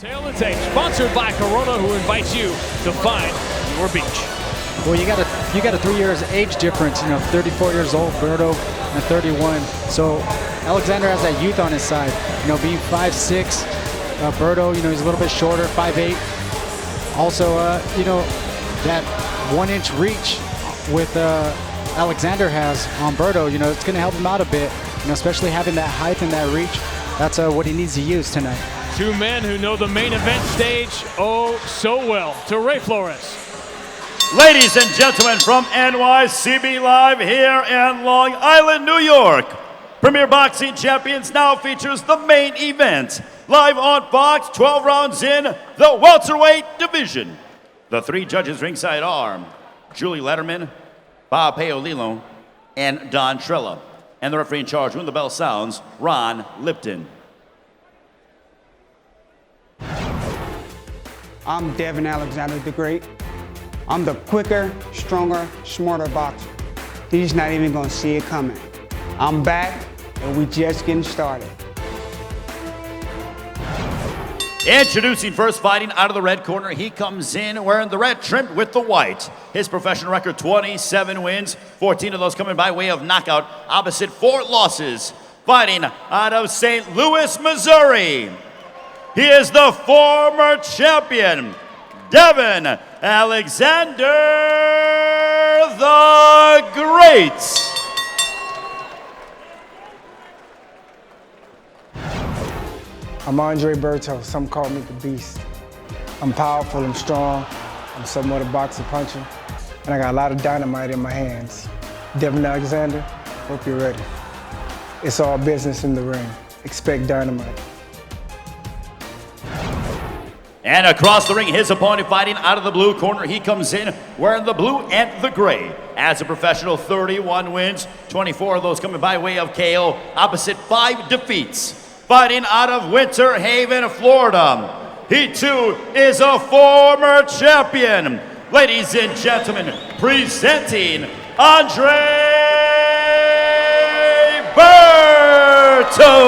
Tail of the tape, sponsored by Corona, who invites you to find your beach. Well, you got a 3 years age difference. 34 years old, Berto, and 31. So Alexander has that youth on his side. Being 5'6", Berto, he's a little bit shorter, 5'8". Also, that 1 inch reach with Alexander has on Berto. It's going to help him out a bit. Especially having that height and that reach. That's what he needs to use tonight. Two men who know the main event stage oh so well. To Ray Flores. Ladies and gentlemen, from NYCB Live here in Long Island, New York, Premier Boxing Champions now features the main event. Live on Fox, 12 rounds in the welterweight division. The 3 judges ringside are Julie Letterman, Bob Paolillo, and Don Trella. And the referee in charge, when the bell sounds, Ron Lipton. I'm Devon Alexander the Great. I'm the quicker, stronger, smarter boxer. He's not even gonna see it coming. I'm back, and we just getting started. Introducing first, fighting out of the red corner, he comes in wearing the red trimmed with the white. His professional record, 27 wins, 14 of those coming by way of knockout, opposite 4 losses. Fighting out of St. Louis, Missouri, he is the former champion, Devon Alexander the Great. I'm Andre Berto. Some call me the Beast. I'm powerful, I'm strong, I'm somewhat a boxer puncher, and I got a lot of dynamite in my hands. Devon Alexander, hope you're ready. It's all business in the ring. Expect dynamite. And across the ring, his opponent fighting out of the blue corner. He comes in wearing the blue and the gray. As a professional, 31 wins, 24 of those coming by way of KO, opposite 5 defeats. Fighting out of Winter Haven, Florida, he too is a former champion. Ladies and gentlemen, presenting Andre Berto.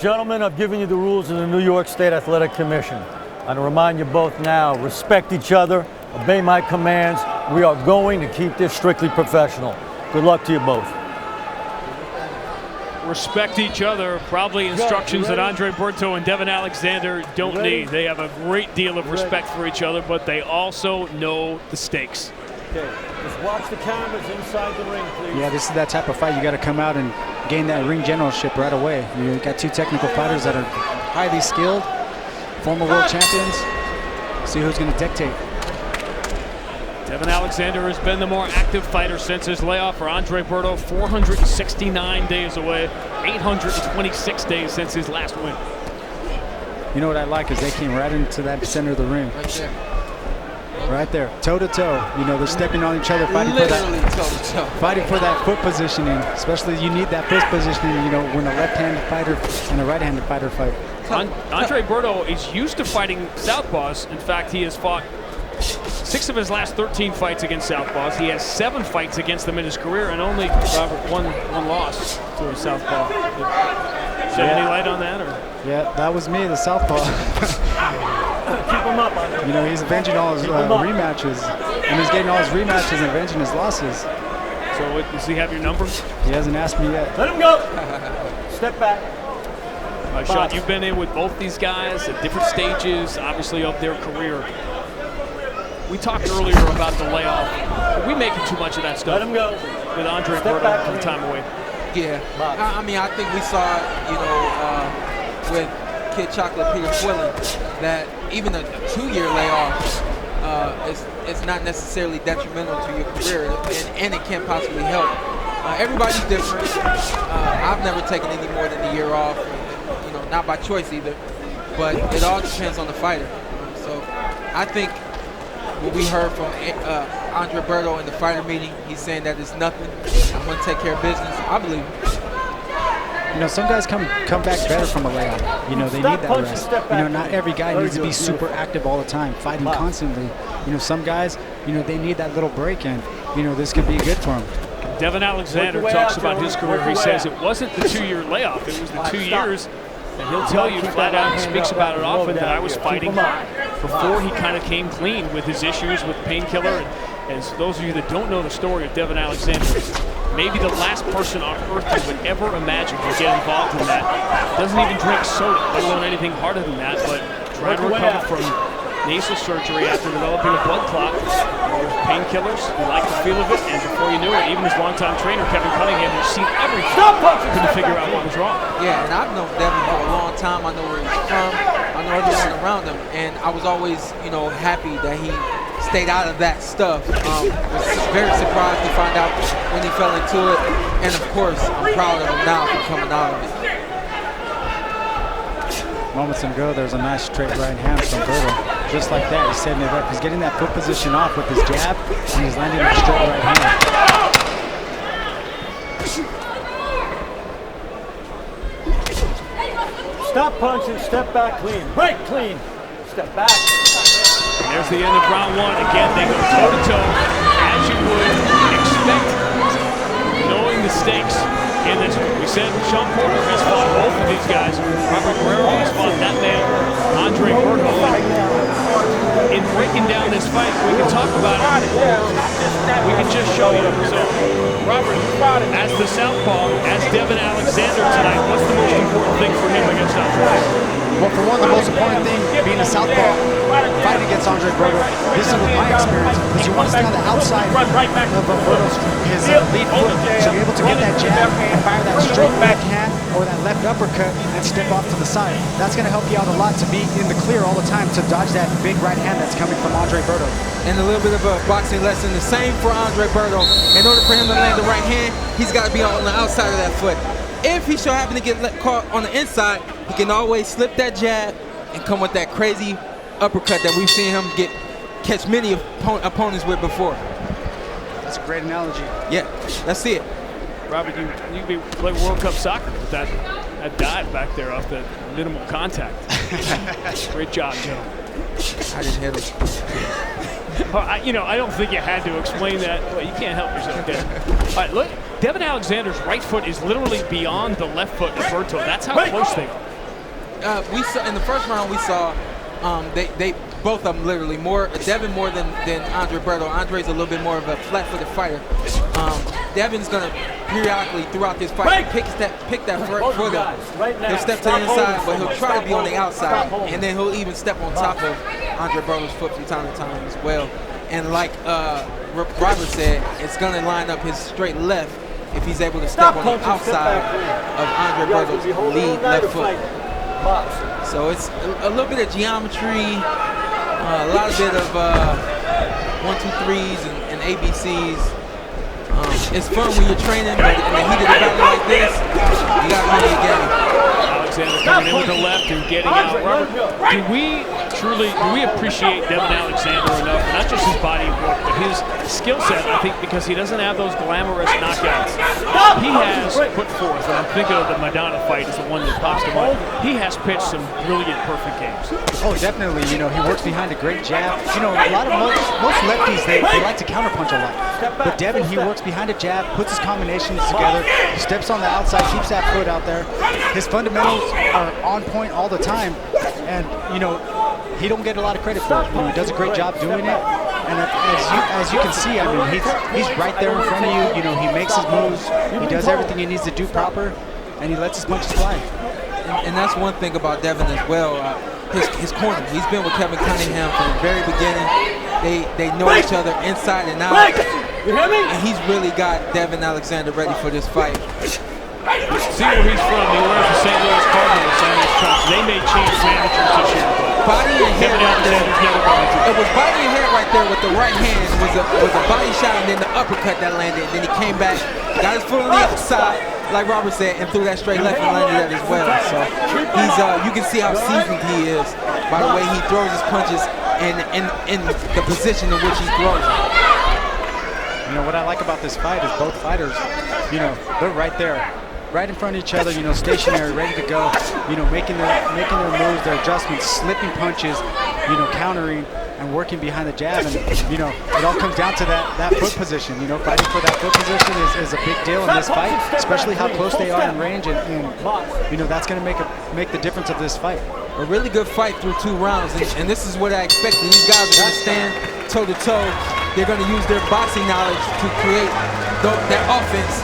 Gentlemen, I've given you the rules of the New York State Athletic Commission. I remind you both now, respect each other, obey my commands. We are going to keep this strictly professional. Good luck to you both. Respect each other, probably instructions that Andre Berto and Devon Alexander don't need. They have a great deal of respect for each other, but they also know the stakes. Okay, just watch the cameras inside the ring, please. Yeah, this is that type of fight. You got to come out and gain that ring generalship right away. You got 2 technical fighters that are highly skilled, former world champions. See who's going to dictate. Devon Alexander has been the more active fighter since his layoff. For Andre Berto, 469 days away, 826 days since his last win. You know what I like is they came right into that center of the ring. Right there. Right there, toe to toe. They're stepping on each other, fighting for that foot positioning. Especially you need that foot positioning. When a left-handed fighter and a right-handed fighter fight. Andre Berto is used to fighting southpaws. In fact, he has fought 6 of his last 13 fights against southpaws. He has 7 fights against them in his career, and only one loss to a southpaw. Shed any light on that? Or? Yeah, that was me, the southpaw. Keep him up on it. He's avenging all his rematches, and he's getting all his rematches and avenging his losses. So does he have your number? He hasn't asked me yet. Let him go. Step back. Sean, you've been in with both these guys at different stages, obviously, of their career. We talked earlier about the layoff. Are we making too much of that stuff? Let him go. With Andre Berto from time away. Yeah, I mean, I think we saw, with Kid Chocolate Peter Quillen, that even a 2-year layoff is not necessarily detrimental to your career, and it can't possibly help. Everybody's different. I've never taken any more than a year off, not by choice either, but it all depends on the fighter. So I think what we heard from Andre Berto in the fighter meeting, he's saying that it's nothing. I'm going to take care of business. I believe it. you know, some guys come back better from a layoff. You know, they need that rest. You know, not every guy needs to be super active all the time, fighting constantly. You know, some guys, you know, they need that little break, and, you know, this could be good for them. Devon Alexander talks about his career. He says it wasn't the 2-year layoff, it was the 2 years. And he'll tell you flat out, and speaks about it often, that I was fighting before he kind of came clean with his issues with painkiller. And as those of you that don't know the story of Devon Alexander, maybe the last person on earth you would ever imagine would get involved in that. Doesn't even drink soda, let alone anything harder than that, but trying to recover from nasal surgery after developing a blood clot. With painkillers, he liked the feel of it, and before you knew it, even his longtime trainer, Kevin Cunningham, had seen everything, couldn't figure out what was wrong. Yeah, and I've known Devon for a long time. I know where he's from. I know everyone around him, and I was always, you know, happy that he stayed out of that stuff. Was very surprised to find out when he fell into it, and of course, I'm proud of him now for coming out of it. Moments ago, there's a nice straight right hand from Berto. Just like that, he's setting it up. He's getting that foot position off with his jab, and he's landing a straight right hand. Stop punching, step back clean. Break clean. Step back. And there's the end of round one. Again, they go toe-to-toe, as you would expect, knowing the stakes in this one. We said Sean Porter has fought both of these guys. Robert Guerrero has fought that man, Andre Berto. In breaking down this fight, we can talk about it. We can just show you. So, Robert, as the southpaw, as Devon Alexander tonight, what's the most important thing for him against Andre? Well, for one, the most important thing, being a southpaw, fighting against Andre Berto, this is with my experience, because you want to stay on the outside of Berto's his lead foot, so you're able to get that jab and fire that straight backhand or that left uppercut and step off to the side. That's going to help you out a lot to be in the clear all the time to dodge that big right hand that's coming from Andre Berto. And a little bit of a boxing lesson, the same for Andre Berto. In order for him to land the right hand, he's got to be on the outside of that foot. If he should happen to get caught on the inside, he can always slip that jab and come with that crazy uppercut that we've seen him catch many opponents with before. That's a great analogy. Yeah, let's see it. Robert, you could be like World Cup soccer with that dive back there off the minimal contact. Great job, Joe. I didn't hit him. Well, I don't think you had to explain that. Well, you can't help yourself, Devon. All right, look, Devon Alexander's right foot is literally beyond the left foot of Berto. That's how close they are. We saw in the first round. We saw they both of them literally Devon more than Andre Berto. Andre's a little bit more of a flat-footed fighter. Devon's gonna periodically throughout this fight pick that front foot up. He'll step to the inside, but he'll try to be on the outside, and then he'll even step on top of Andre Berto's foot from time to time as well. And like Robert said, it's gonna line up his straight left if he's able to step on the outside of Andre Berto's lead left foot. So it's a little bit of geometry, a lot of bit of 1, 2, 3s and ABCs. It's fun when you're training, but in the heat of the battle like this, you got to know your game. Alexander coming in with the left and getting out. Robert, do we appreciate Devon Alexander enough? Not just his body of work, but his skill set. I think because he doesn't have those glamorous knockouts, he has put forth. And I'm thinking of the Madonna fight is the one that pops to mind. He has pitched some brilliant, perfect games. Oh, definitely. You know, he works behind a great jab. You know, most lefties they like to counterpunch a lot, but Devon, he works behind a jab, puts his combinations together, steps on the outside, keeps that foot out there. His fundamentals are on point all the time, and you know, he don't get a lot of credit for it. You know, he does a great job doing it, and as you can see, I mean, he's right there in front of you. You know, he makes his moves, he does everything he needs to do proper, and he lets his punches fly. And that's one thing about Devon as well. His corner. He's been with Kevin Cunningham from the very beginning. They know each other inside and out. And he's really got Devon Alexander ready for this fight. See where he's from. He wears the St. Louis Cardinals on his trunks. They may change managers this year. Body and head right there. It was body and head right there with the right hand. Was a body shot and then the uppercut that landed. Then he came back, got his foot on the outside, like Robert said, and threw that straight left and landed that as well. So he's you can see how seasoned he is by the way he throws his punches and in the position in which he throws them. You know, what I like about this fight is both fighters, you know, they're right there. right in front of each other, you know, stationary, ready to go, you know, making their moves, their adjustments, slipping punches, you know, countering and working behind the jab. And, you know, it all comes down to that foot position. You know, fighting for that foot position is a big deal in this fight, especially how close they are in range. And you know, that's going to make the difference of this fight. A really good fight through 2 rounds, and this is what I expected. These guys are going to stand toe-to-toe. They're going to use their boxing knowledge to create that offense.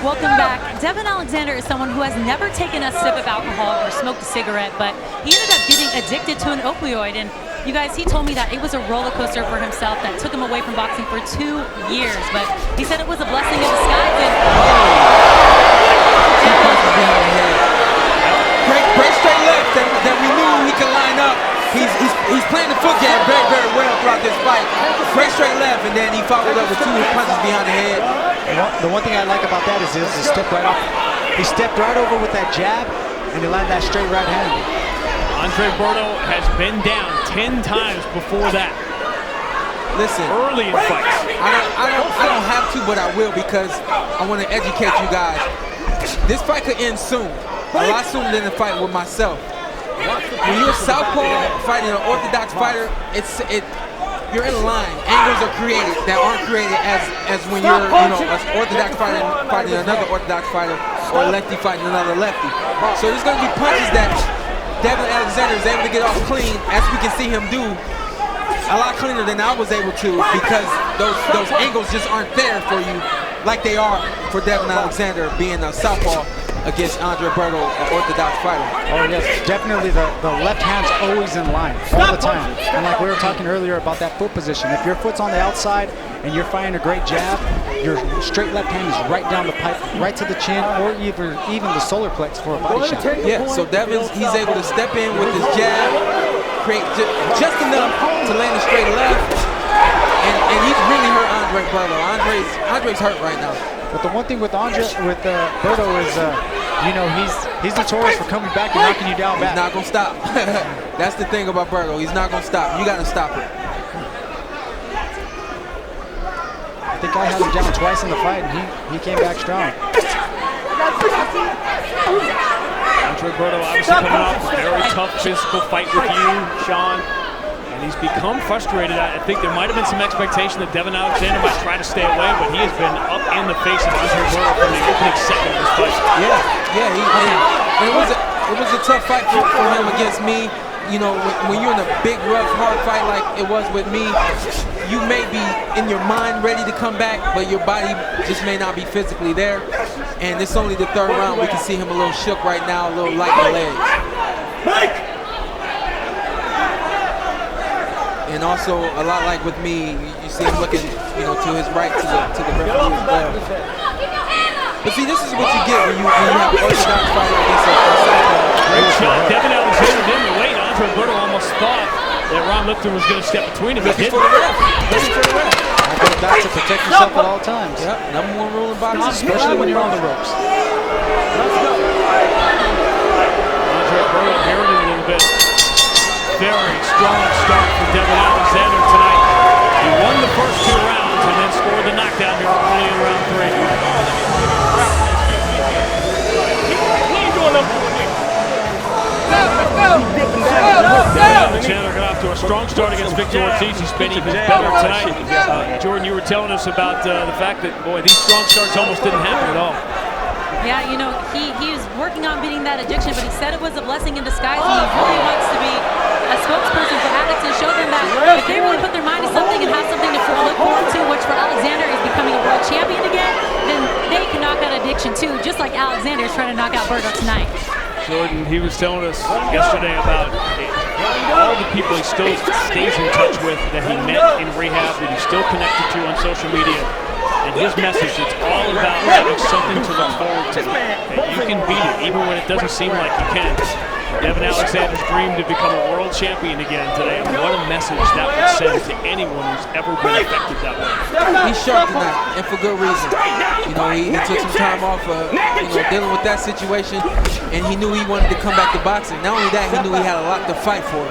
Welcome back. Devon Alexander is someone who has never taken a sip of alcohol or smoked a cigarette, but he ended up getting addicted to an opioid. And you guys, he told me that it was a roller coaster for himself that took him away from boxing for 2 years. But he said it was a blessing in disguise. Great straight left that we knew he could line up. He's playing the foot game very, very well throughout this fight. Great straight left, and then he followed up with 2 punches behind the head. The one thing I like about that is he stepped right off. He stepped right over with that jab, and he landed that straight right hand. Andre Berto has been down 10 times before that. Listen, early in fights. I don't have to, but I will, because I want to educate you guys. This fight could end soon, a lot sooner than the fight with myself. When you're a southpaw fighting an orthodox fighter, you're in line. Angles are created that aren't created as when you're, you know, an orthodox fighter fighting another orthodox fighter, or a lefty fighting another lefty. So there's going to be punches that Devon Alexander is able to get off clean, as we can see him do, a lot cleaner than I was able to, because those angles just aren't there for you like they are for Devon Alexander being a southpaw against Andre Berto, an orthodox fighter. Oh yes, definitely the left hand's always in line, all the time. And like we were talking earlier about that foot position, if your foot's on the outside and you're firing a great jab, your straight left hand is right down the pipe, right to the chin, or even the solar plex for a body shot. Yeah, so he's able to step in with his jab, create just enough to land a straight left, and he's really hurt Andre Berto. Andre's hurt right now. But the one thing with Berto is, you know, he's notorious for coming back and knocking you down back. He's not gonna stop. That's the thing about Berto. He's not gonna stop. You gotta stop it. I think I had him down twice in the fight, and he came back strong. Andre Berto obviously coming off a very tough physical fight with you, Sean. And he's become frustrated. I think there might have been some expectation that Devon Alexander might try to stay away, but he has been up in the face of Andre Berto from the opening second of this fight. Yeah. It was a tough fight for him against me. You know, when you're in a big, rough, hard fight like it was with me, you may be in your mind ready to come back, but your body just may not be physically there. And it's only the 3rd round. We can see him a little shook right now, a little light in the legs. And also, a lot like with me, you see him looking, you know, to his right, to the referee as well. But see, this is what you get when you have an orthodox fighter against a southpaw. Great shot. Devon Alexander didn't wait. Andre Berto almost thought that Ron Lipton was going to step between him. Looking for the ref. I go back to protect yourself at all times. Yep, #1 rule in boxing. Especially when you're on the ropes. Andre Berto buried it a little bit. Very strong start for Devon Alexander tonight. He won the first 2 rounds and then scored the knockdown here early in round 3. Alexander got off to a strong start against Victor Ortiz. He's been even better tonight. Jordan, you were telling us about the fact that, boy, these strong starts almost didn't happen at all. Yeah, you know, he is working on beating that addiction, but he said it was a blessing in disguise. He really wants to be a spokesperson for addicts and show them that if they really put their mind to something and have something to look forward to, which for Alexander is becoming a world champion again, then they can knock out addiction too, just like Alexander is trying to knock out Berto tonight. Jordan, he was telling us yesterday about all the people he still stays in touch with that he met in rehab, that he's still connected to on social media. And his message, it's all about having something to look forward to. That you can beat it, even when it doesn't seem like you can. Devon Alexander's dream to become a world champion again today. And what a message that would send to anyone who's ever been affected that way. He's sharp tonight, and for good reason. You know, he took some time off, dealing with that situation, and he knew he wanted to come back to boxing. Not only that, he knew he had a lot to fight for.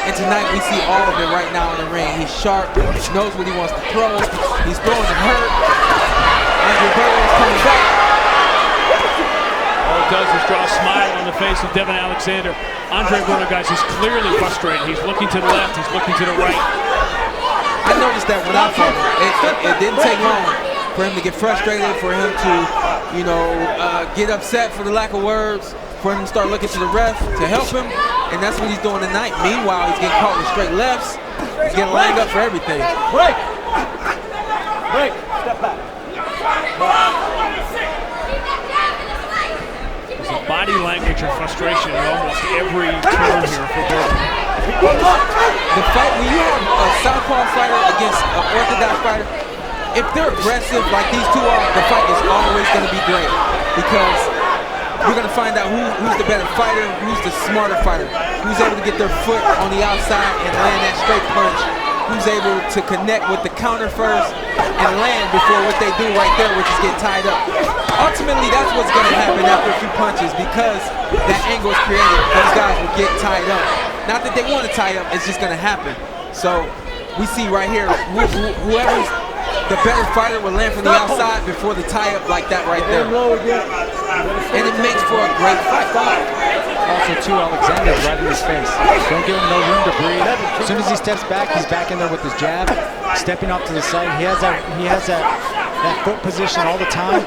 And tonight we see all of it right now in the ring. He's sharp, he knows what he wants to throw. He's throwing to hurt. Andre Berto is coming back. draw a smile on the face of Devon Alexander. Andre Berto, guys, is clearly frustrated. He's looking to the left, he's looking to the right. I noticed that when I fought him, it didn't take long for him to get frustrated, for him to, you know, get upset, for the lack of words, for him to start looking to the ref to help him, and that's what he's doing tonight. Meanwhile, he's getting caught with straight lefts. He's getting lined up for everything. Break. Break. Step back. There's a body language of frustration in almost every turn here for Berto. The fight, when you have a southpaw fighter against an orthodox fighter, if they're aggressive like these two are, the fight is always going to be great, because you're going to find out who's the better fighter, who's the smarter fighter, who's able to get their foot on the outside and land that straight punch, who's able to connect with the counter first and land before what they do right there, which is get tied up. Ultimately, that's what's going to happen after a few punches, because that angle is created. Those guys will get tied up. Not that they want to tie up, it's just going to happen. So we see right here, whoever's the better fighter will land from the outside before the tie-up like that right there. And it makes for a great fight. Also, too, Alexander's right in his face. Don't give him no room to breathe. As soon as he steps back, he's back in there with his jab, stepping off to the side. He has that foot position all the time,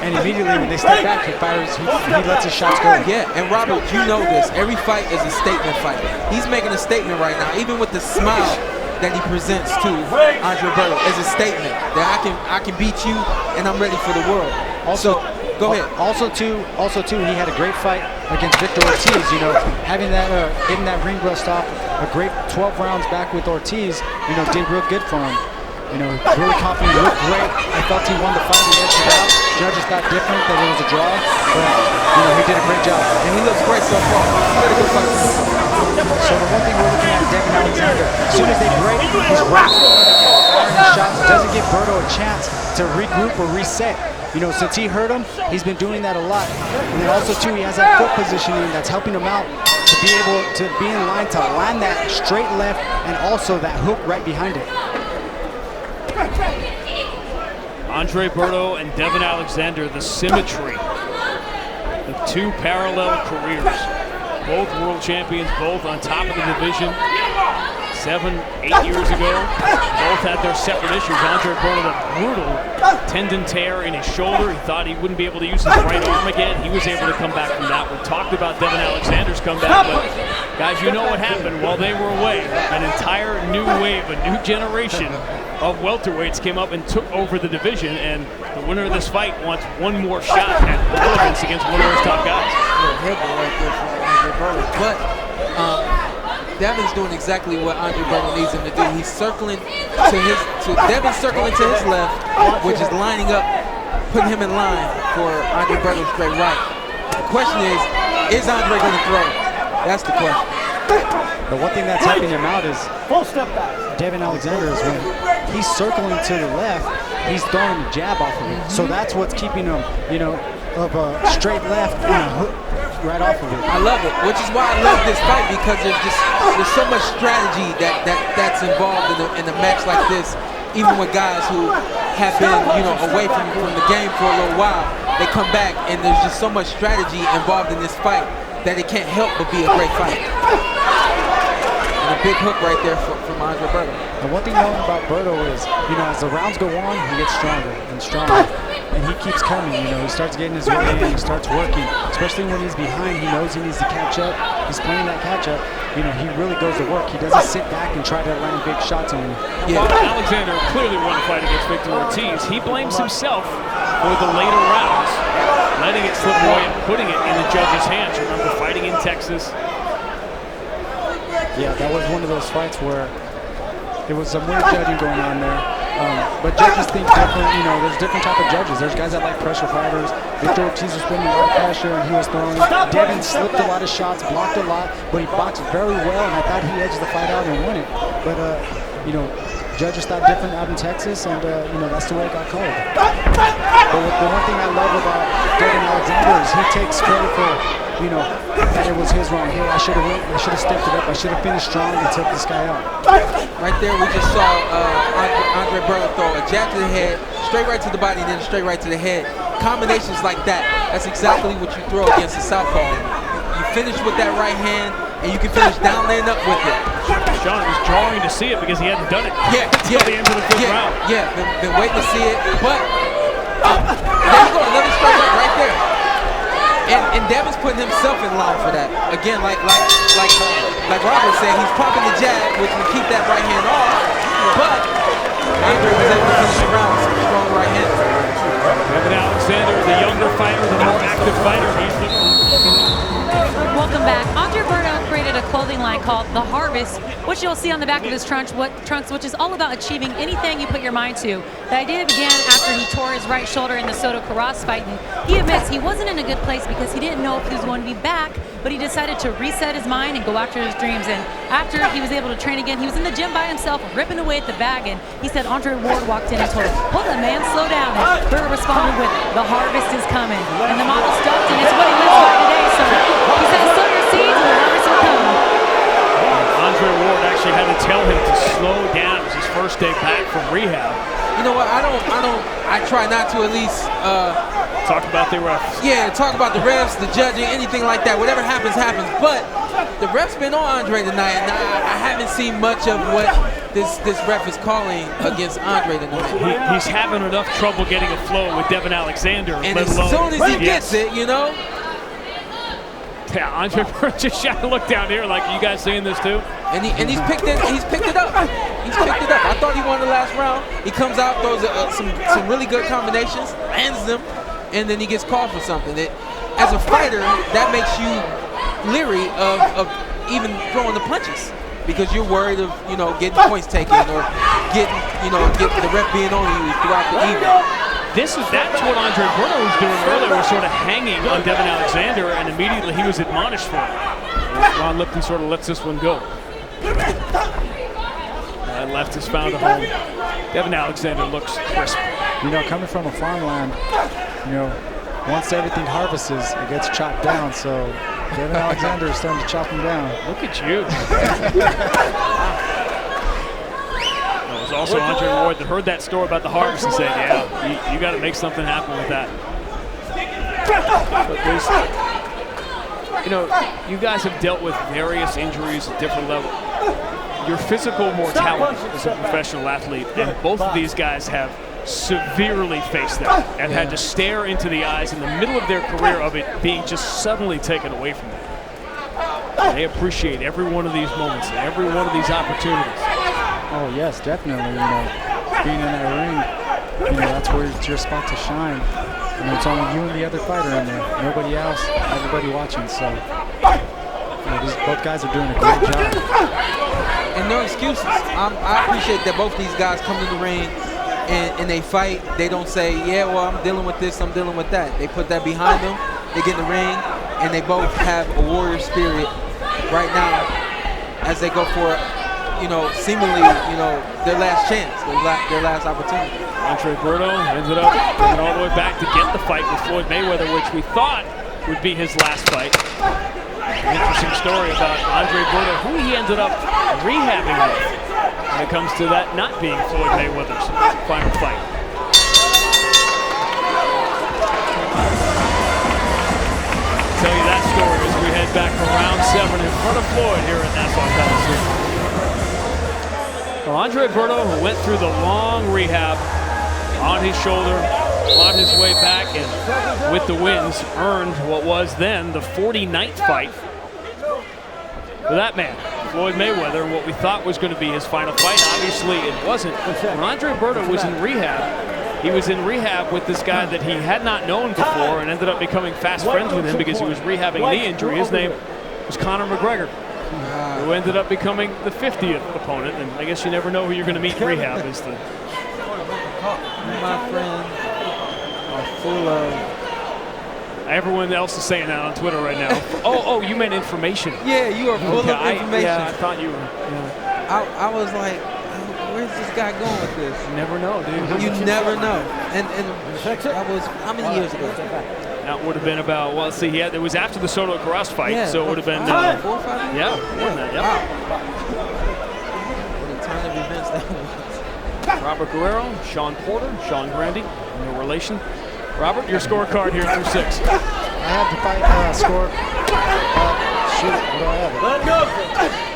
and immediately when they step back, he lets his shots go. Yeah, and Robert, you know this. Every fight is a statement fight. He's making a statement right now, even with the smile that he presents to Andre Berto as a statement that I can beat you and I'm ready for the world. Also, go ahead. Also too, he had a great fight against Victor Ortiz. You know, having that getting that ring rust off, a great 12 rounds back with Ortiz, you know, did real good for him. You know, really confident, looked great. I felt he won the fight, he edged it out. Judges thought different, that it was a draw, but you know, he did a great job. And he looks great so far. He did a good fight. So the one thing we're looking at Devon Alexander, as soon as they break, he's firing his shots. Doesn't give Berto a chance to regroup or reset. You know, since he hurt him, he's been doing that a lot. And then also too, he has that foot positioning that's helping him out to be able to be in line to land that straight left and also that hook right behind it. Andre Berto and Devon Alexander, the symmetry of two parallel careers. Both world champions, both on top of the division 7, 8 years ago. Both had their separate issues. Andre Berto, a brutal tendon tear in his shoulder. He thought he wouldn't be able to use his right arm again. He was able to come back from that. We talked about Devon Alexander's comeback, but guys, you know what happened while they were away. An entire new wave, a new generation of welterweights came up and took over the division, and the winner of this fight wants one more shot at relevance against one of those top guys. But Devon's doing exactly what Andre Berto needs him to do. He's circling Devon's circling to his left, which is lining up, putting him in line for Andre Berto's straight right. The question is Andre going to throw? That's the question. The one thing that's helping him out is Devon Alexander is when he's circling to the left, he's throwing the jab off of him. So that's what's keeping him, you know, of a straight left and a hook right off of it. I love it, which is why I love this fight, because there's so much strategy that's involved in a match like this. Even with guys who have been, you know, away from the game for a little while, they come back and there's just so much strategy involved in this fight that it can't help but be a great fight. And a big hook right there from Andre Berto. The one thing knowing about Berto is, you know, as the rounds go on, he gets stronger and stronger. And he keeps coming, you know, he starts getting his way in, he starts working. Especially when he's behind, he knows he needs to catch up. He's playing that catch up. You know, he really goes to work. He doesn't sit back and try to land big shots on him. Yeah. While Alexander clearly won the fight against Victor Ortiz, he blames himself for the later rounds, letting it slip away and putting it in the judge's hands. Remember fighting in Texas? Yeah, that was one of those fights where there was some weird judging going on there. But judges think different, you know, there's different type of judges. There's guys that like pressure fighters. Victor Ortiz was putting a lot of pressure and he was throwing. Devon slipped a lot of shots, blocked a lot, but he boxed very well, and I thought he edged the fight out and won it. But, you know, judges thought different out in Texas, and, you know, that's the way it got called. But the one thing I love about Devon Alexander is he takes credit for, you know, that it was his wrong. Hey, I should have stepped it up. I should have finished strong and took this guy out. Right there, we just saw Andre Berto throw a jab to the head, straight right to the body, and then straight right to the head. combinations like that, that's exactly what you throw against a southpaw. You finish with that right hand, and you can finish down there and up with it. Sean, it was jarring to see it because he hadn't done it until the end of the fifth round. Yeah, been waiting to see it, but there you go, another straight up right there. And Devon's putting himself in line for that. Again, like Robert said, he's popping the jab, which will keep that right hand off, but Andre was able to finish the round with some strong right hands. Devon Alexander, the younger fighter, the more active fighter. Welcome back. Andre Berto created a clothing line called The Harvest, which you'll see on the back of his trunks, which is all about achieving anything you put your mind to. The idea began after he tore his right shoulder in the Soto Carras fight, and he admits he wasn't in a good place because he didn't know if he was going to be back, but he decided to reset his mind and go after his dreams. And after he was able to train again, he was in the gym by himself, ripping away at the bag, and he said Andre Ward walked in and told him, "Hold on, man, slow down." And Berto responded with, "The harvest is coming." And the model stuffed, and it's what he lives by today. So he said, "Sow your seeds, and the harvest will come." Andre Ward actually had to tell him to slow down. It was his first day back from rehab. You know what? I try not to at least talk about the refs. Yeah, talk about the refs, the judging, anything like that. Whatever happens, happens. But the ref's been on Andre tonight, and I haven't seen much of what this ref is calling against Andre tonight. He's having enough trouble getting a flow with Devon Alexander. And as soon as he gets it, you know. Yeah, Andre Berto just shot a look down here like, you guys seeing this too? And he's picked it. He's picked it up. He's picked it up. I thought he won the last round. He comes out, throws some really good combinations, lands them, and then he gets called for something. As a fighter, that makes you leery of even throwing the punches because you're worried of getting points taken or getting the ref being on you throughout the evening. That's what Andre Berto was doing earlier, was sort of hanging on Devon Alexander, and immediately he was admonished for it. Ron Lipton sort of lets this one go. That left has found a home. Devon Alexander looks crisp. Coming from a farmland, once everything harvests, it gets chopped down. So Devon Alexander is starting to chop him down. Look at you. Also, Andre Ward that heard that story about the harvest and said, yeah, you got to make something happen with that. But you guys have dealt with various injuries at different levels. Your physical mortality as a professional athlete, and both of these guys have severely faced that and had to stare into the eyes in the middle of their career of it being just suddenly taken away from them. They appreciate every one of these moments and every one of these opportunities. Oh yes, definitely. Being in that ring, that's where it's your spot to shine. It's only you and the other fighter in there. Nobody else. Everybody watching. So, both guys are doing a great job. And no excuses. I appreciate that both these guys come to the ring and they fight. They don't say, "Yeah, well, I'm dealing with this. I'm dealing with that." They put that behind them. They get in the ring, and they both have a warrior spirit right now as they go for seemingly, their last chance, their last opportunity. Andre Berto ended up going all the way back to get the fight with Floyd Mayweather, which we thought would be his last fight. An interesting story about Andre Berto, who he ended up rehabbing with when it comes to that not being Floyd Mayweather's final fight. Tell you that story as we head back from round 7 in front of Floyd here at Nassau Coliseum. Well, Andre Berto, who went through the long rehab on his shoulder, on his way back, and with the wins, earned what was then the 49th fight for that man, Floyd Mayweather, and what we thought was going to be his final fight. Obviously, it wasn't. When Andre Berto was in rehab, he was in rehab with this guy that he had not known before and ended up becoming fast friends with him because he was rehabbing a knee injury. His name was Conor McGregor, who ended up becoming the 50th opponent. And I guess you never know who you're going to meet in rehab. My friends are full of... Everyone else is saying that on Twitter right now. Oh, you meant information. Yeah, you are full of information. I thought you were. Yeah. I was like, where's this guy going with this? You never know, dude. You never know. And that was, how many years ago? That would have been about, well, let's see, it was after the Soto Carras fight, yeah, so it would have been 4 or 5 years? Yeah, more than that, yep. Wow. What a turn of events that was. Robert Guerrero, Sean Porter, Sean Grandi, no relation. Robert, your scorecard here through 6. I have the fight score. Shoot, what do I have? Let go.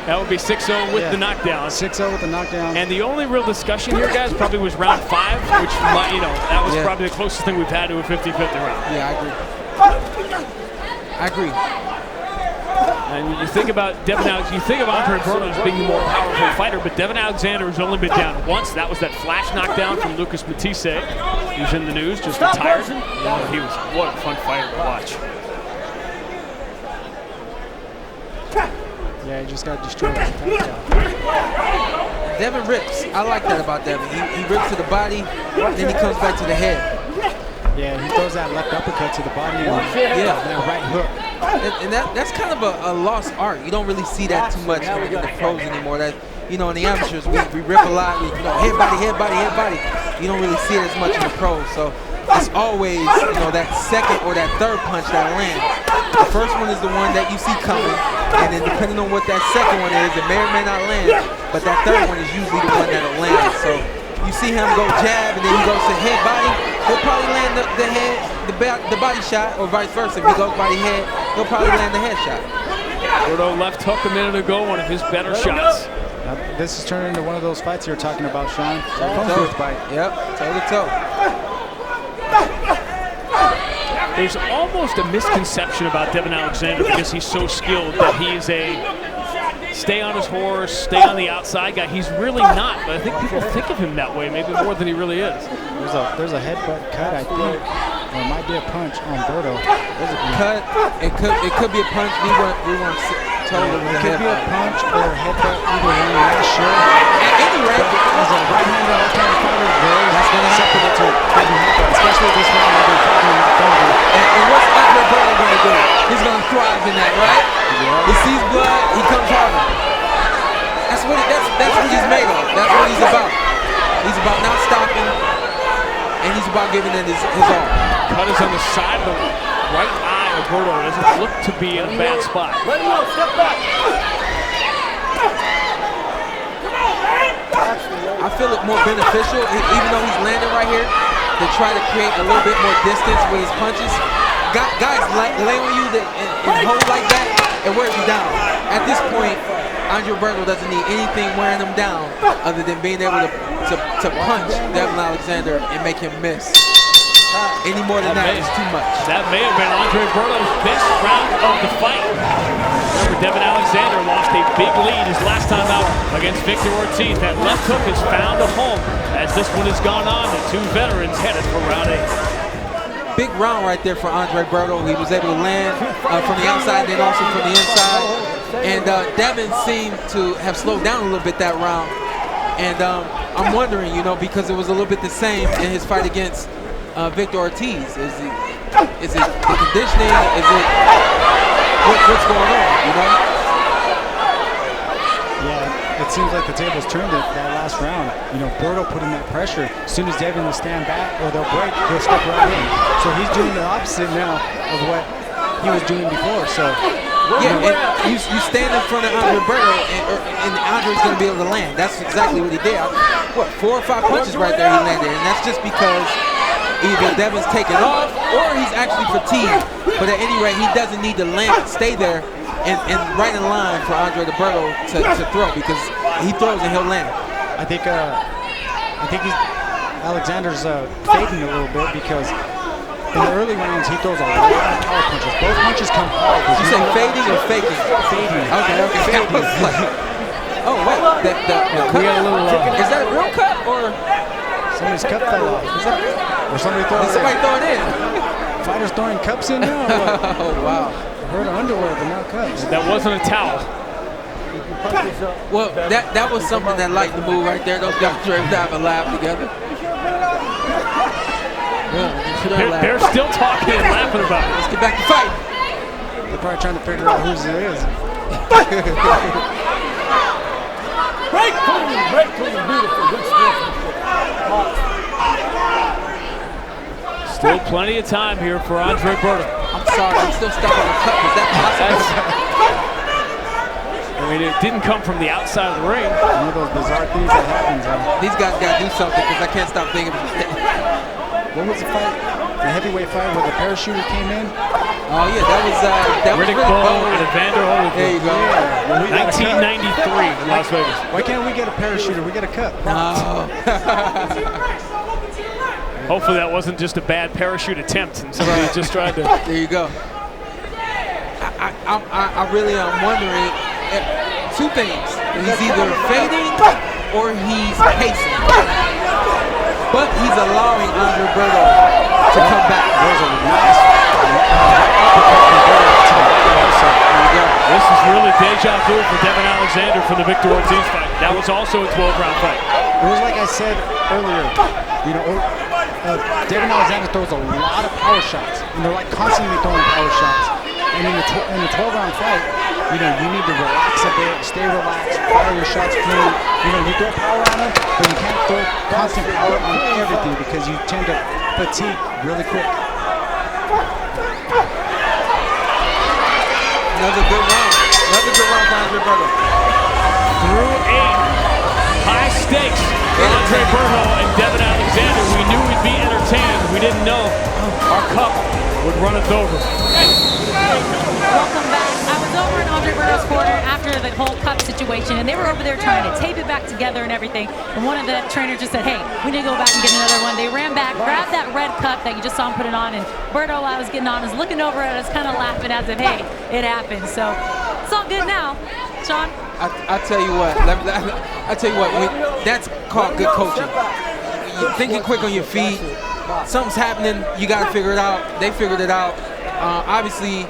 That would be 6-0 with the knockdown. 6-0 with the knockdown. And the only real discussion here, guys, probably was round 5, which, that was probably the closest thing we've had to a 50-50 round. Yeah, I agree. And you think about Devon Alexander, you think of Andre Berto as being the more powerful fighter, but Devon Alexander has only been down once. That was that flash knockdown from Lucas Matisse. He was in the news, just retired. What a fun fighter to watch. Yeah, he just got destroyed. Devon rips. I like that about Devon. He rips to the body, then he comes back to the head. Yeah, he throws that left uppercut to the body and that right hook. And that's kind of a lost art. You don't really see that too much in the pros anymore. That, in the amateurs, we rip a lot. We, head body. You don't really see it as much in the pros. So it's always, that second or that third punch that lands. The first one is the one that you see coming, and then depending on what that second one is, it may or may not land, but that third one is usually the one that'll land. So you see him go jab, and then he goes to head body. He'll probably land the body shot, or vice versa. If he goes body head, he'll probably land the head shot. Berto left hook a minute ago, one of his better shots. Now, this is turning into one of those fights you were talking about, Sean. Toe-to-toe fight. Yep, toe-to-toe. There's almost a misconception about Devon Alexander because he's so skilled that he's a stay on his horse, stay on the outside guy. He's really not, but I think people think of him that way, maybe more than he really is. There's a headbutt cut, I think. Or it might be a punch on Berto. There's a cut. It could be a punch. We weren't told it was a headbutt. It could be a punch or a headbutt, either one. We're not sure. At any rate, as a right-hander, left-handed fighter, that's going to separate to heavy headbutt, especially this round where they're fighting in Thunder. And what's Andre Berto going to do? He's going to thrive in that, right? Yeah. He sees blood, he comes harder. That's what he's made of. That's what he's about. He's about not stopping, and he's about giving it his all. Cut is on the side of the right eye of Berto. Doesn't look to be in a bad spot. Let him go. Step back. I feel it more beneficial, even though he's landing right here, to try to create a little bit more distance with his punches. Guys lay on you and hold like that, it wears you down. At this point, Andre Berto doesn't need anything wearing him down other than being able to punch Devon Alexander and make him miss. Any more than that is too much. That may have been Andre Berto's best round of the fight. Remember, Devon Alexander lost a big lead his last time out against Victor Ortiz. That left hook has found a home as this one has gone on. The two veterans headed for round 8. Big round right there for Andre Berto. He was able to land from the outside and then also from the inside. And Devon seemed to have slowed down a little bit that round. And I'm wondering, because it was a little bit the same in his fight against Victor Ortiz. Is it the conditioning? Is it what's going on? Yeah, it seems like the tables turned that last round. Berto put in that pressure. As soon as Devon will stand back or they'll break, he'll step right in. So he's doing the opposite now of what he was doing before. So yeah, and you stand in front of Andre Berto, and Andre's going to be able to land. That's exactly what he did. 4 or 5 punches right there he landed, and that's just because either Devon's taken off or he's actually fatigued. But at any rate, he doesn't need to stay there and right in line for Andre Berto to throw, because he throws and he'll land. I think Alexander's fading a little bit, because in the early rounds he throws a lot of power punches. Both punches come hard. You say fading or faking? Fading. Okay. Oh wait, the cut. We got a little. Is that a real cut or? Somebody's cup fell off. Or somebody throwing in. Fighters throwing cups in now? Oh, wow. Heard of underwear, but not cups. That wasn't a towel. Well, that was something that liked the move right there. Those guys were able to have a laugh together. They're still talking and laughing about it. Let's get back to fight. They're probably trying to figure out whose it is. Break clean, beautiful, good sportsmanship. Still plenty of time here for Andre Berto. I'm sorry, I'm still stuck on the cut. Was that possible? I mean, it didn't come from the outside of the ring. One of those bizarre things that happens. These guys got to do something, because I can't stop thinking about it. what was the fight? The heavyweight fight where the parachuter came in? Oh yeah, that was Riddick really Bowe bold. and Evander Holyfield. There you go. Yeah. 1993 in Las Vegas. Why can't we get a parachuter? We get a cut. No. Hopefully that wasn't just a bad parachute attempt and somebody just tried to. There you go. I really am wondering two things. He's either fading or he's pacing. But he's allowing Andre Berto to come back. There's a nice This is really deja vu for Devon Alexander from the Victor Ortiz fight. That was also a 12-round fight. It was like I said earlier, you know, Devon Alexander throws a lot of power shots, and they're like constantly throwing power shots. And in the 12-round fight, you know, you need to relax a bit, stay relaxed, fire your shots clean. You know, you throw power on them, but you can't throw constant power on everything because you tend to fatigue really quick. Another good round. Another good round for Andre Berto. Through 8. High stakes for Andre Berto and Devon Alexander. We knew we'd be entertained. We didn't know our cup would run us over. Welcome back. I was over in Andre Berto's corner after the whole cup situation, and they were over there trying to tape it back together and everything. And one of the trainers just said, hey, we need to go back and get another one. They ran back, grabbed that red cup that you just saw him put it on, and Berto, while I was getting on, is looking over at us, kind of laughing as if, hey, it happened. So it's all good now. Sean? I tell you what, that's called good coaching. You're thinking quick on your feet. Something's happening, you got to figure it out. They figured it out. Obviously,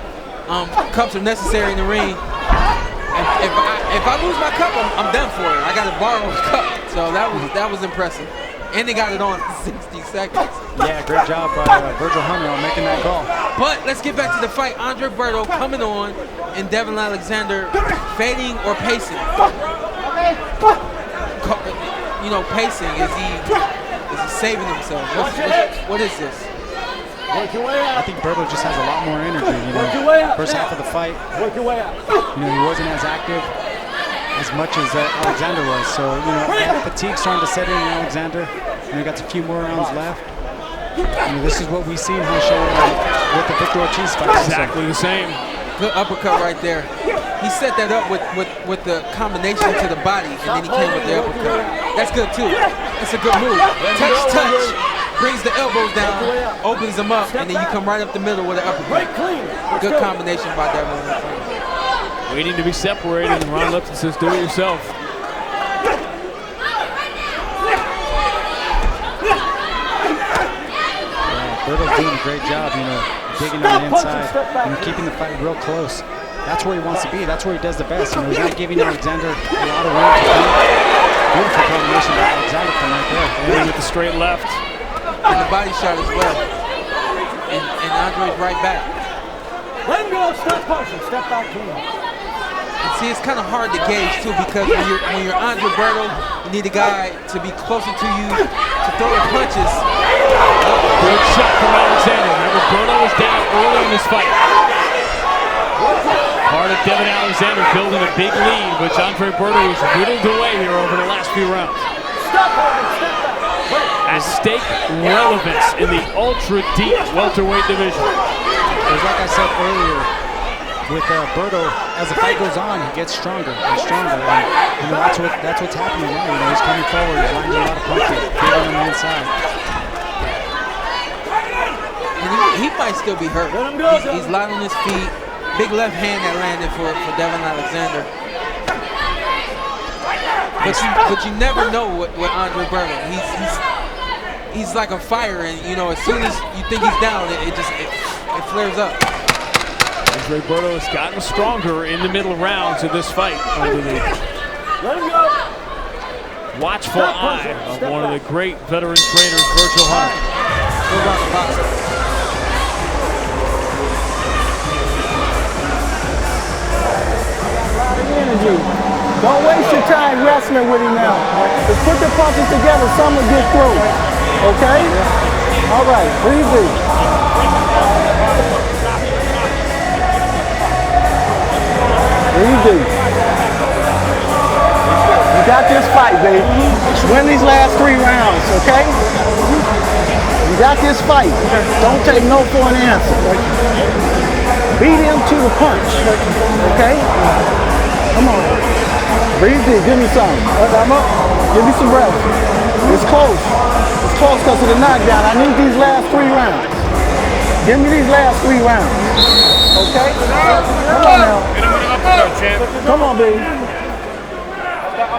cups are necessary in the ring. If I lose my cup, I'm done for it. I got to borrow a cup. So that was impressive. And they got it on in 60 seconds. Yeah, great job by Virgil Hunter on making that call. But let's get back to the fight. Andre Berto coming on, and Devon Alexander fading or pacing. You know, pacing. Is he saving himself? What is this? I think Berto just has a lot more energy. You know, first half of the fight, you know, he wasn't as active as much as Alexander was. So, you know, that fatigue starting to set in Alexander. You know, got a few more rounds left. You know, this is what we see in Hosho with the Victor Ortiz fight. Exactly the same. Good uppercut right there. He set that up with the combination to the body, and then he came with the uppercut. That's good too. That's a good move. Touch. Brings the elbows down, opens them up, and then you come right up the middle with an uppercut. Good combination by Devon. Waiting to be separated, and Ron Lipton says, do it yourself. Berto's doing a great job, you know, digging on the inside and keeping the fight real close. That's where he wants to be. That's where he does the best. You know, he's not giving Alexander a lot of room to do. Beautiful combination by Alexander from right there. And with the straight left. And the body shot as well. And Andre's right back. Let him go, stop punching, step back in. And see, it's kind of hard to gauge too, because when you're Andre Berto, you need a guy to be closer to you to throw the punches. Good shot from Alexander. Remember, Berto was down early in this fight. Part of Devon Alexander building a big lead, which Andre Berto was whittled away here over the last few rounds. At stake, relevance in the ultra-deep welterweight division. Because like I said earlier, with Berto, as the fight goes on, he gets stronger and stronger. And you know, that's what's happening now. You know, he's coming forward, he's landing a lot of punches, getting on the inside. And he might still be hurt. He's light on his feet. Big left hand that landed for Devon Alexander. But you never know with Andre Berto. He's like a fire, and you know, as soon as you think he's down, it flares up. Andre Berto has gotten stronger in the middle rounds of this fight under the watchful eye of one of the great veteran trainers, Virgil Hunter. Don't waste your time wrestling with him now. Just put the punches together, some will get through. Okay? All right, easy. Easy. You got this fight, baby. Just win these last 3 rounds, okay? You got this fight. Don't take no for an answer. Beat him to the punch. Okay? Come on. Breathe deep. Give me some. I'm up. Give me some breath. It's close. It's close because of the knockdown. I need these last 3 rounds. Give me these last 3 rounds. Okay? Come on now. Come on, baby.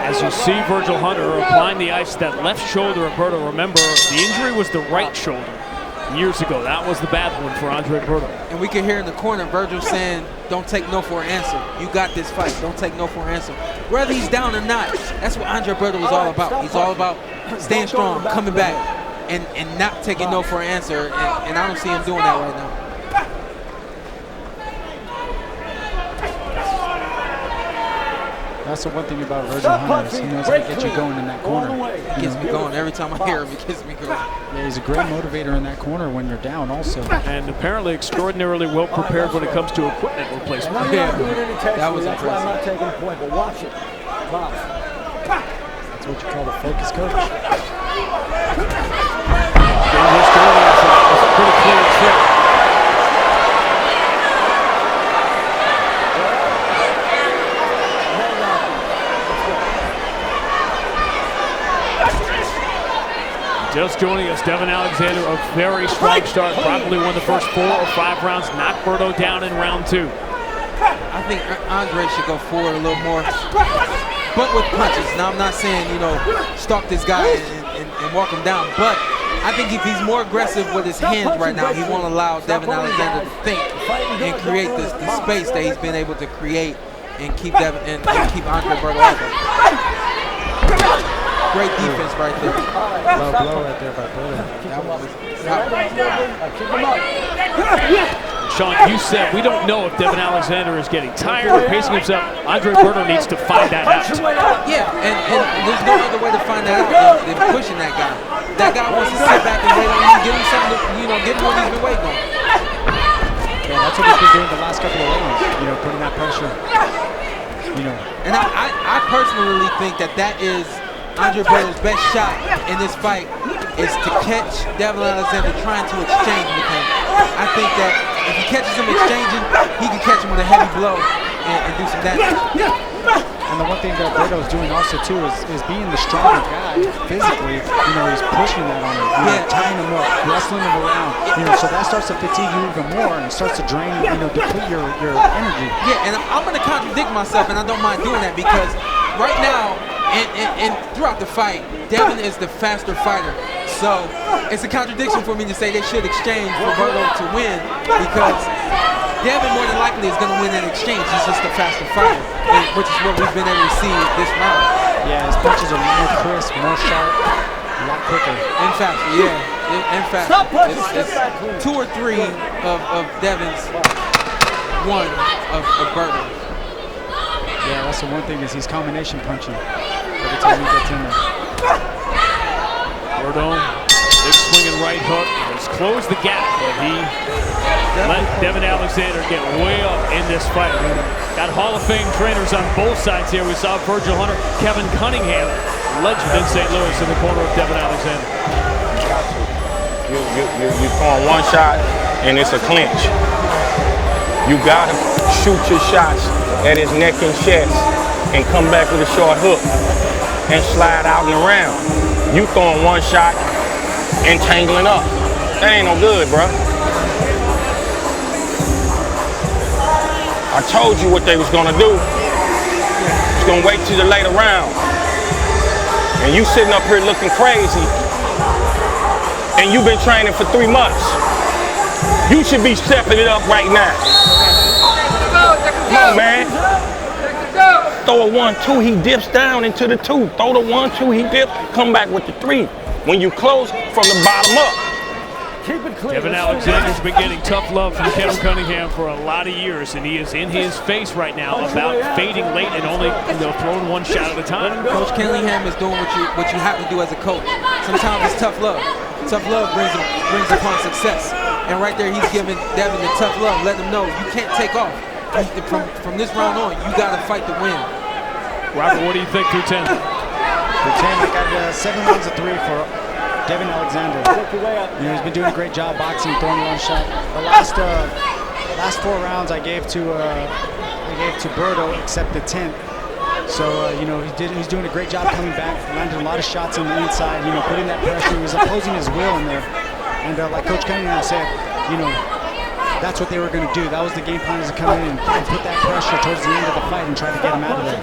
As you see Virgil Hunter applying the ice to that left shoulder of Berto. Remember, the injury was the right shoulder years ago. That was the bad one for Andre Berto. And we can hear in the corner Virgil saying, don't take no for an answer. You got this fight. Don't take no for an answer. Whether he's down or not, that's what Andre Berto is all about. He's all about staying strong, coming back, and not taking no for an answer. And I don't see him doing that right now. That's the one thing about Virgil Hunter is he knows how to get you going in that corner. He gets me going. Every time I hear him, he gets me going. Yeah, he's a great motivator in that corner when you're down also. And apparently extraordinarily well prepared when it comes to equipment replacement. Yeah, that was That's why I'm not impressive. taking a point, but watch it. Box. That's what you call the focus coach. It's a pretty clear trick. Just joining us, Devon Alexander, a very strong start. Probably won the first 4 or 5 rounds. Knocked Berto down in round 2. I think Andre should go forward a little more, but with punches. Now, I'm not saying, you know, stalk this guy and walk him down, but I think if he's more aggressive with his hands right now, he won't allow Devon Alexander to think and create the space that he's been able to create and keep Devon and keep Andre Berto out there. Great defense right there. Low blow right there by Berto. Sean, you said we don't know if Devon Alexander is getting tired or pacing himself. Andre Berto needs to find that out. Yeah, and there's no other way to find that out than pushing that guy. That guy wants to sit back and wait on you, give him something, give him what he's been waiting on. Yeah, that's what he's been doing the last couple of rounds, putting that pressure. And I personally think that is Andre Berto's best shot in this fight is to catch Devon Alexander trying to exchange with him. I think that if he catches him exchanging, he can catch him with a heavy blow and do some damage. And the one thing that Berto's doing also too is being the stronger guy physically. He's pushing that on him, tying him up, wrestling him around. So that starts to fatigue you even more and starts to drain, deplete your energy. Yeah, and I'm going to contradict myself, and I don't mind doing that because right now and throughout the fight, Devon is the faster fighter. So it's a contradiction for me to say they should exchange for Berto to win because Devon more than likely is going to win that exchange. He's just a faster fighter, which is what we've been able to see this round. Yeah, his punches are more crisp, more sharp, a lot quicker. In fact, it's 2 or 3 of Devon's, 1 of Berto. Yeah, that's the one thing is he's combination punching every time he gets in there. Berto, big swinging right hook, has closed the gap, but he let Devon Alexander get way up in this fight. Got Hall of Fame trainers on both sides here. We saw Virgil Hunter, Kevin Cunningham, legend in St. Louis, in the corner of Devon Alexander. You're throwing one shot and it's a clinch. You gotta shoot your shots at his neck and chest and come back with a short hook and slide out and around. You throwing one shot and tangling up. That ain't no good, bro. I told you what they was gonna do. It's gonna wait till the later round. And you sitting up here looking crazy and you've been training for 3 months. You should be stepping it up right now. Come on, man. Throw a 1-2, he dips down into the 2. Throw the 1-2, he dips, come back with the 3. When you close from the bottom up. Keep it clean. Devon Alexander's been getting tough love from Kevin Cunningham for a lot of years, and he is in his face right now about fading late and only throwing one shot at a time. Coach Cunningham is doing what you have to do as a coach. Sometimes it's tough love. Tough love brings upon success. And right there, he's giving Devon the tough love, letting him know you can't take off. From this round on, you got to fight to win. Robert, what do you think through 10? Through 10, I got 7 rounds of 3 for Devon Alexander. You know, he's been doing a great job boxing, throwing one shot. The last 4 rounds I gave to Berto, except the 10th. So you know, he's doing a great job coming back, landing a lot of shots on the inside. You know, putting that pressure. He was opposing his will in there, and like Coach Cunningham said, you know, that's what they were going to do. That was the game plan, is to come in and put that pressure towards the end of the fight and try to get him out of there.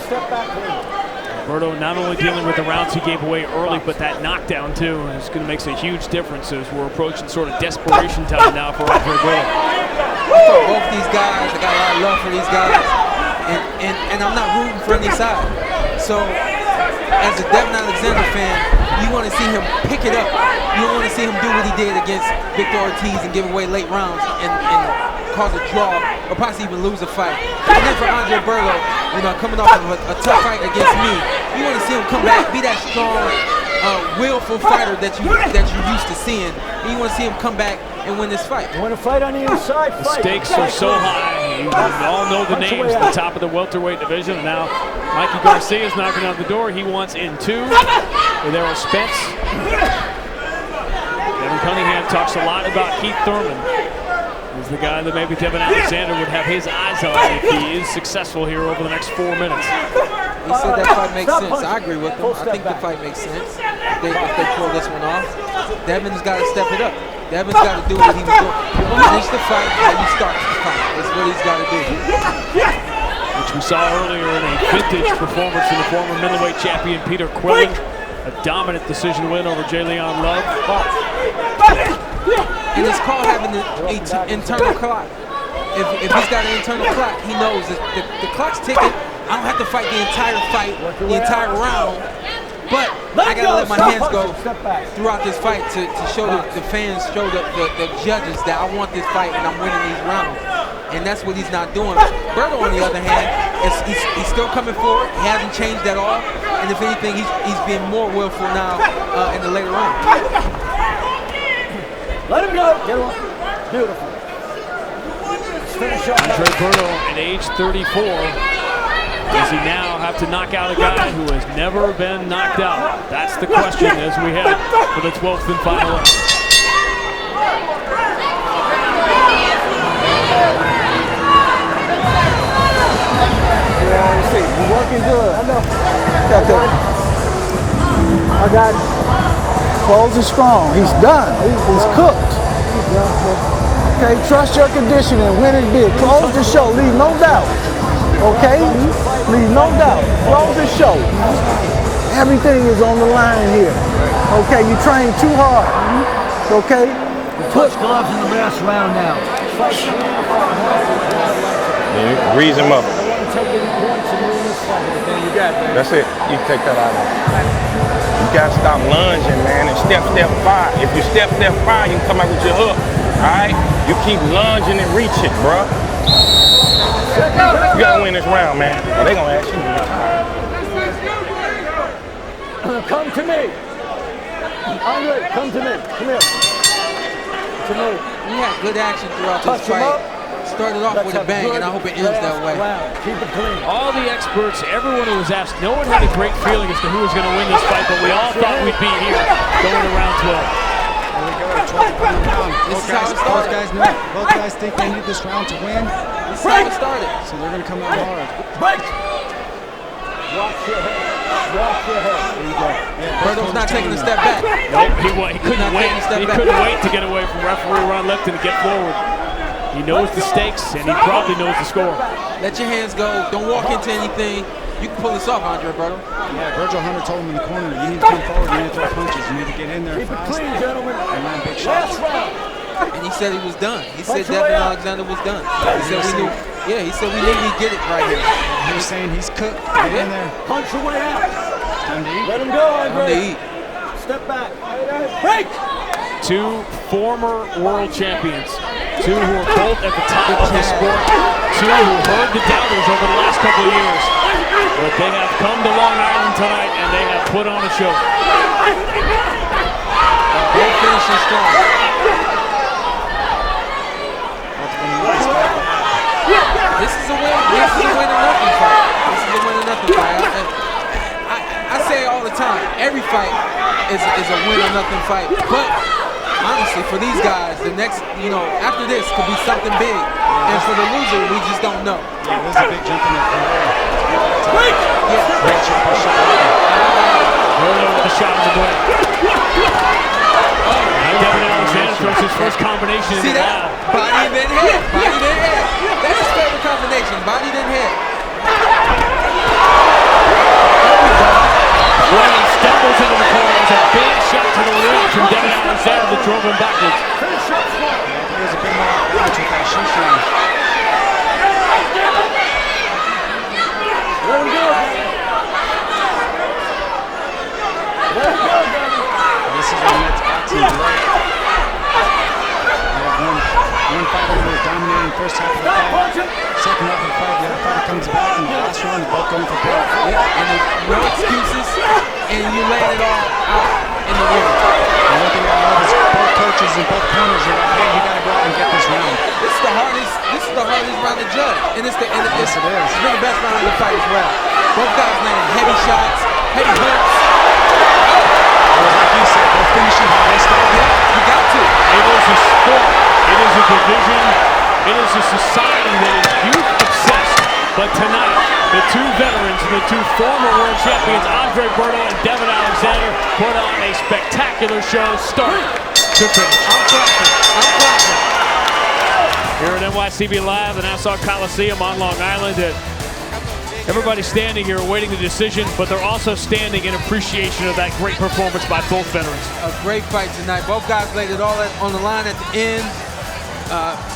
Berto not only dealing with the rounds he gave away early, but that knockdown too is going to make a huge difference as we're approaching sort of desperation time now for Andre Berto. Both these guys, I got a lot of love for these guys, and I'm not rooting for any side. So, as a Devon Alexander fan, you want to see him pick it up. You don't want to see him do what he did against Victor Ortiz and give away late rounds and cause a draw or possibly even lose a fight. And then for Andre Berto, you know, coming off of a tough fight against me, you want to see him come back, be that strong, willful fighter that you're used to seeing. And you want to see him come back and win this fight. You want to fight on the inside? The stakes are so high. You all know the names, the top of the welterweight division. And now Mikey Garcia's knocking on the door. He wants in 2 with Errol Spence. Devin Cunningham talks a lot about Keith Thurman. He's the guy that maybe Devon Alexander would have his eyes on if he is successful here over the next 4 minutes. He said that fight makes sense. I agree with him. I think the fight makes sense if they pull this one off. Devon's got to step it up. Devon's got to do what he was doing. Finish the fight and he starts the fight. That's what he's got to do. Which we saw earlier in a vintage performance from the former middleweight champion Peter Quillen. A dominant decision win over J. Leon Love. And it's called having an internal clock. If he's got an internal clock, he knows that the clock's ticking. I don't have to fight the entire fight, the entire round, but I gotta let my hands go throughout this fight to show the fans, show the judges that I want this fight and I'm winning these rounds. And that's what he's not doing. Berto, on the other hand, he's still coming forward. He hasn't changed at all. And if anything, he's being more willful now in the later round. Let him go. Get him. Beautiful. Andre Berto at age 34. Does he now have to knock out a guy who has never been knocked out? That's the question as we head for the 12th and final round. Yeah, you see, you're working good. I know. I got clothes are strong. He's done. He's cooked. Okay, trust your conditioning. Win it big. Close the show. Leave no doubt. Okay? Leave no doubt. Close the show. Everything is on the line here. Okay, you train too hard. Okay? Touch gloves in the last round now. Grease him up. That's it. You take that out of him. You gotta stop lunging, man, and step fire. If you step fire, you can come out with your hook. Alright? You keep lunging and reaching, bro. You gotta win this round, man. Well, they gonna ask you. Come to me. Andre, come to me. Come here. To me. He had good action throughout this fight. Started off with a bang, and I hope it ends that way. Keep it clean. All the experts, everyone who was asked, no one had a great feeling as to who was going to win this fight, but we all thought we'd be here going to round 12. There we go, 12th round. Both guys think they need this round to win. This is how it started. So they're going to come out hard. Break! Watch your head. Watch your head. There you go. Yeah, Berto's not taking a step back. Nope, he couldn't wait. He couldn't wait to get away from referee Ron Lipton and get forward. He knows the stakes, and he probably knows the score. Let your hands go. Don't walk into anything. You can pull this off, Andre Berto. Yeah, Virgil Hunter told him in the corner, you need to come forward, you need to throw punches, you need to get in there Keep it fast clean, gentlemen. and land big shots. Last round. And he said he was done. He said Devon Alexander was done. He said we knew. Yeah, he said we knew we'd get it right here. He was saying he's cooked. Get in there. Punch your way out. Time to eat. Let him go, Time to Andre. eat. Step back. Break! 2 former world champions. 2 who are both at the top of the sport. 2 who heard the doubters over the last couple of years. But they have come to Long Island tonight and they have put on a show. Both finishing strong. This is a win. This is a win or nothing fight. This is a win or nothing fight. I say it all the time. Every fight is a win or nothing fight. But honestly, for these guys, the next, after this could be something big. And for the loser, we just don't know. Yeah, this is a big jump in their career. Yeah. The shot on the blade. Devon Alexander throws his first combination in See the that? wow. Body then head. Body then head. That's his favorite combination. Body then head. Roland stumbles into the corner. It's a big shot to the ribs from Devon Alexander that drove him backwards. There's a bit more punch with that shoeshine. This is when that's boxing great. One fighter who was dominating first half of the fight. Second half of the fight, the other fighter comes back in the last round, both going for broke. Yeah, and no excuses, and you lay it all out in the ring. And one thing I love is both coaches and both corners are like, hey, you got to go out and get this round. This is the hardest round to judge, and it's been the best round of the fight as well. Both guys landing heavy shots, heavy hooks. Like you said, they're finishing how they started. Yeah, you got to. It is a sport. It is a division. It is a society that is youth obsessed. But tonight, the two veterans, the two former world champions, Andre Berto and Devon Alexander, put on a spectacular show, start to finish. I'm clapping. Here at NYCB Live, the Nassau Coliseum on Long Island. Everybody's standing here awaiting the decision, but they're also standing in appreciation of that great performance by both veterans. A great fight tonight. Both guys laid it all on the line at the end.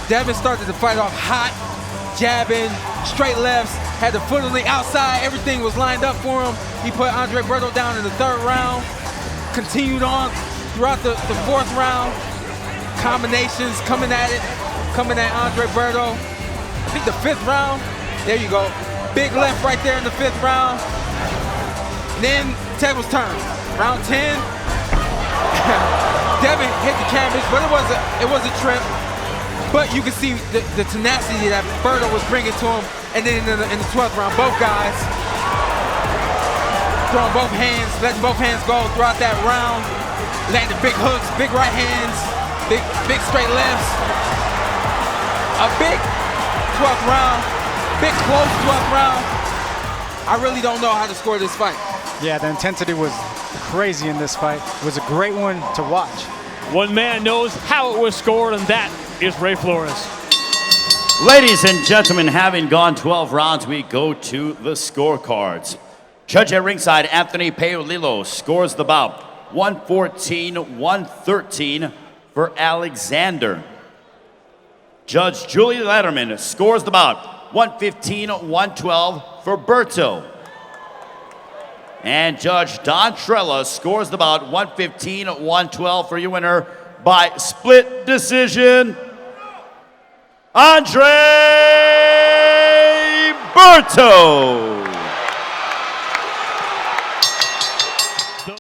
Devon started the fight off hot, jabbing, straight lefts, had the foot on the outside. Everything was lined up for him. He put Andre Berto down in the third round, continued on throughout the fourth round. Combinations coming at Andre Berto. I think the fifth round, there you go. Big left right there in the fifth round. And then tables turned. Round 10, Devon hit the canvas, but it was a trip. But you can see the tenacity that Berto was bringing to him. And then in the 12th round, both guys throwing both hands, letting both hands go throughout that round. Landing big hooks, big right hands, big straight lefts. A big 12th round. Big close 12th round. I really don't know how to score this fight. Yeah, the intensity was crazy in this fight. It was a great one to watch. One man knows how it was scored, and that is Ray Flores. Ladies and gentlemen, having gone 12 rounds, we go to the scorecards. Judge at ringside, Anthony Paolillo, scores the bout 114-113 for Alexander. Judge Julie Letterman scores the bout 115-112 for Berto. And Judge Don Trella scores the bout 115-112 for your winner by split decision, Andre Berto.